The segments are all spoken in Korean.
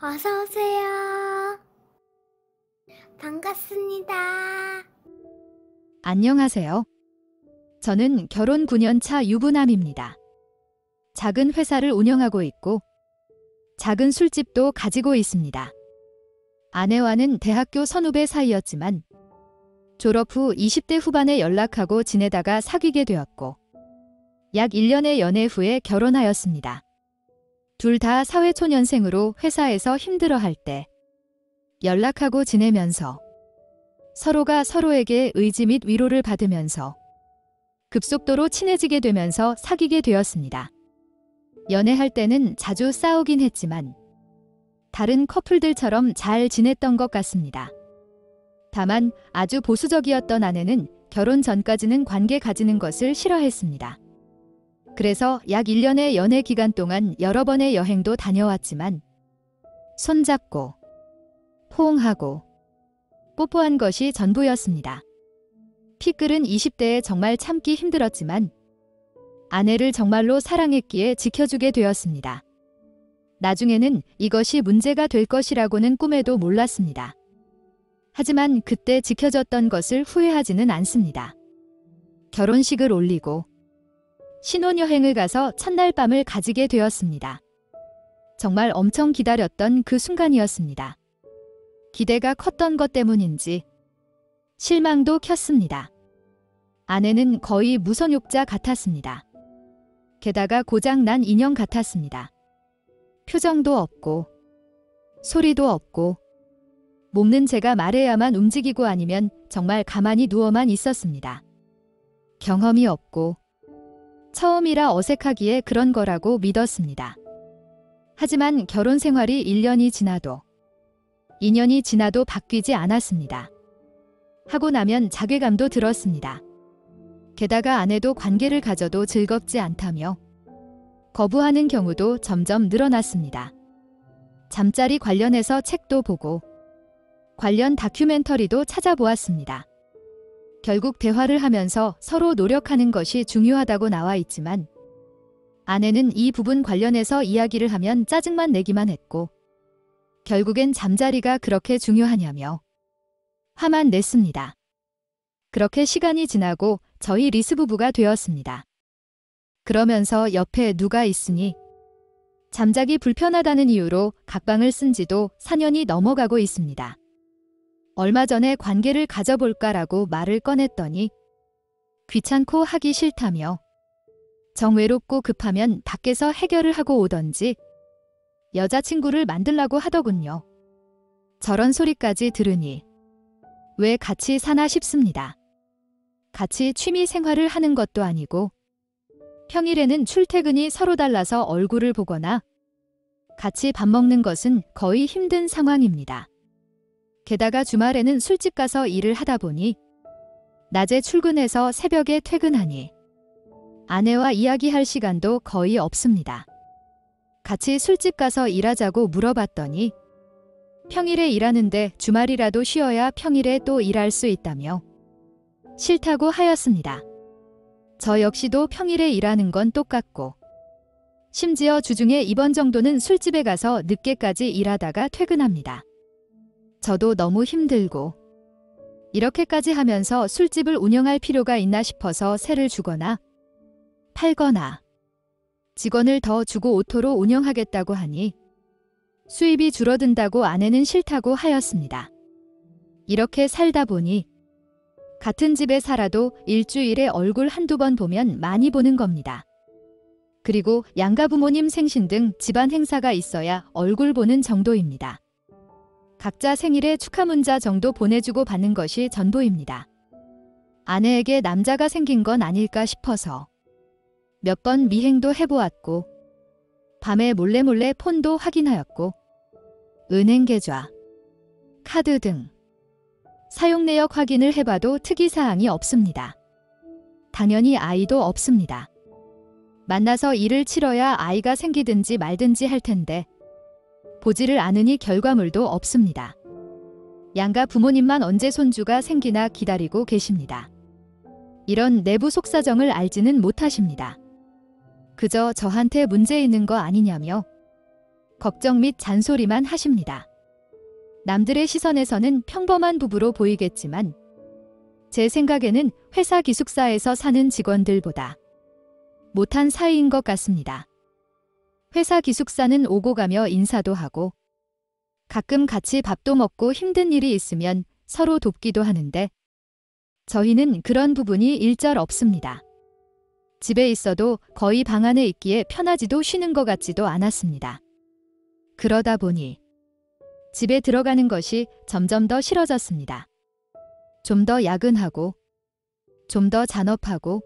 어서 오세요. 반갑습니다. 안녕하세요. 저는 결혼 9년 차 유부남입니다. 작은 회사를 운영하고 있고 작은 술집도 가지고 있습니다. 아내와는 대학교 선후배 사이였지만 졸업 후 20대 후반에 연락하고 지내다가 사귀게 되었고 약 1년의 연애 후에 결혼하였습니다. 둘 다 사회초년생으로 회사에서 힘들어할 때 연락하고 지내면서 서로가 서로에게 의지 및 위로를 받으면서 급속도로 친해지게 되면서 사귀게 되었습니다. 연애할 때는 자주 싸우긴 했지만 다른 커플들처럼 잘 지냈던 것 같습니다. 다만 아주 보수적이었던 아내는 결혼 전까지는 관계 가지는 것을 싫어했습니다. 그래서 약 1년의 연애 기간 동안 여러 번의 여행도 다녀왔지만 손잡고 포옹하고 뽀뽀한 것이 전부였습니다. 피 끓은 20대에 정말 참기 힘들었지만 아내를 정말로 사랑했기에 지켜주게 되었습니다. 나중에는 이것이 문제가 될 것이라고는 꿈에도 몰랐습니다. 하지만 그때 지켜줬던 것을 후회하지는 않습니다. 결혼식을 올리고 신혼여행을 가서 첫날 밤을 가지게 되었습니다. 정말 엄청 기다렸던 그 순간이었습니다. 기대가 컸던 것 때문인지 실망도 컸습니다. 아내는 거의 무선욕자 같았습니다. 게다가 고장난 인형 같았습니다. 표정도 없고 소리도 없고 몸는 제가 말해야만 움직이고 아니면 정말 가만히 누워만 있었습니다. 경험이 없고 처음이라 어색하기에 그런 거라고 믿었습니다. 하지만 결혼 생활이 1년이 지나도 2년이 지나도 바뀌지 않았습니다. 하고 나면 자괴감도 들었습니다. 게다가 아내도 관계를 가져도 즐겁지 않다며 거부하는 경우도 점점 늘어났습니다. 잠자리 관련해서 책도 보고 관련 다큐멘터리도 찾아보았습니다. 결국 대화를 하면서 서로 노력하는 것이 중요하다고 나와 있지만 아내는 이 부분 관련해서 이야기를 하면 짜증만 내기만 했고 결국엔 잠자리가 그렇게 중요하냐며 화만 냈습니다. 그렇게 시간이 지나고 저희 리스 부부가 되었습니다. 그러면서 옆에 누가 있으니 잠자기 불편하다는 이유로 각방을 쓴 지도 4년이 넘어가고 있습니다. 얼마 전에 관계를 가져볼까라고 말을 꺼냈더니 귀찮고 하기 싫다며 정 외롭고 급하면 밖에서 해결을 하고 오던지 여자친구를 만들라고 하더군요. 저런 소리까지 들으니 왜 같이 사나 싶습니다. 같이 취미 생활을 하는 것도 아니고 평일에는 출퇴근이 서로 달라서 얼굴을 보거나 같이 밥 먹는 것은 거의 힘든 상황입니다. 게다가 주말에는 술집 가서 일을 하다 보니 낮에 출근해서 새벽에 퇴근하니 아내와 이야기할 시간도 거의 없습니다. 같이 술집 가서 일하자고 물어봤더니 평일에 일하는데 주말이라도 쉬어야 평일에 또 일할 수 있다며 싫다고 하였습니다. 저 역시도 평일에 일하는 건 똑같고 심지어 주중에 이번 정도는 술집에 가서 늦게까지 일하다가 퇴근합니다. 저도 너무 힘들고 이렇게까지 하면서 술집을 운영할 필요가 있나 싶어서 세를 주거나 팔거나 직원을 더 주고 오토로 운영하겠다고 하니 수입이 줄어든다고 아내는 싫다고 하였습니다. 이렇게 살다 보니 같은 집에 살아도 일주일에 얼굴 한두 번 보면 많이 보는 겁니다. 그리고 양가 부모님 생신 등 집안 행사가 있어야 얼굴 보는 정도입니다. 각자 생일에 축하 문자 정도 보내주고 받는 것이 전부입니다. 아내에게 남자가 생긴 건 아닐까 싶어서 몇 번 미행도 해보았고 밤에 몰래 폰도 확인하였고 은행 계좌, 카드 등 사용 내역 확인을 해봐도 특이사항이 없습니다. 당연히 아이도 없습니다. 만나서 일을 치러야 아이가 생기든지 말든지 할 텐데 보지를 않으니 결과물도 없습니다. 양가 부모님만 언제 손주가 생기나 기다리고 계십니다. 이런 내부 속사정을 알지는 못하십니다. 그저 저한테 문제 있는 거 아니냐며 걱정 및 잔소리만 하십니다. 남들의 시선에서는 평범한 부부로 보이겠지만 제 생각에는 회사 기숙사에서 사는 직원들보다 못한 사이인 것 같습니다. 회사 기숙사는 오고 가며 인사도 하고 가끔 같이 밥도 먹고 힘든 일이 있으면 서로 돕기도 하는데 저희는 그런 부분이 일절 없습니다. 집에 있어도 거의 방 안에 있기에 편하지도 쉬는 것 같지도 않았습니다. 그러다 보니 집에 들어가는 것이 점점 더 싫어졌습니다. 좀 더 야근하고 좀 더 잔업하고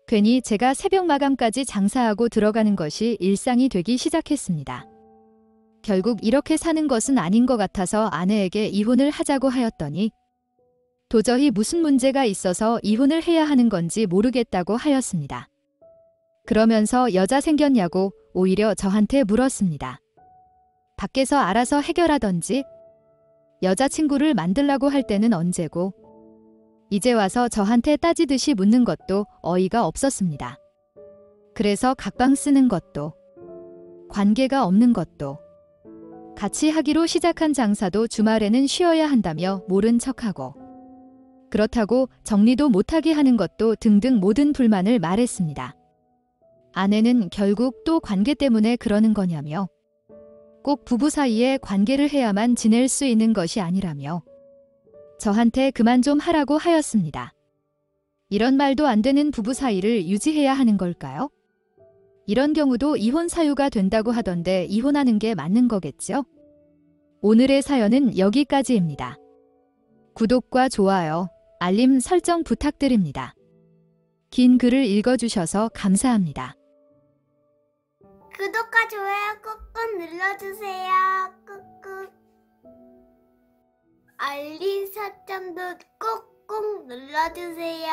괜히 제가 새벽 마감까지 장사하고 들어가는 것이 일상이 되기 시작했습니다. 결국 이렇게 사는 것은 아닌 것 같아서 아내에게 이혼을 하자고 하였더니 도저히 무슨 문제가 있어서 이혼을 해야 하는 건지 모르겠다고 하였습니다. 그러면서 여자 생겼냐고 오히려 저한테 물었습니다. 밖에서 알아서 해결하던지 여자친구를 만들라고 할 때는 언제고 이제 와서 저한테 따지듯이 묻는 것도 어이가 없었습니다. 그래서 각방 쓰는 것도 관계가 없는 것도 같이 하기로 시작한 장사도 주말에는 쉬어야 한다며 모른 척하고 그렇다고 정리도 못하게 하는 것도 등등 모든 불만을 말했습니다. 아내는 결국 또 관계 때문에 그러는 거냐며 꼭 부부 사이에 관계를 해야만 지낼 수 있는 것이 아니라며 저한테 그만 좀 하라고 하였습니다. 이런 말도 안 되는 부부 사이를 유지해야 하는 걸까요? 이런 경우도 이혼 사유가 된다고 하던데 이혼하는 게 맞는 거겠죠? 오늘의 사연은 여기까지입니다. 구독과 좋아요, 알림 설정 부탁드립니다. 긴 글을 읽어주셔서 감사합니다. 구독과 좋아요 꾹꾹 눌러주세요. 꾹꾹. 알림 설정도 꾹꾹 눌러주세요.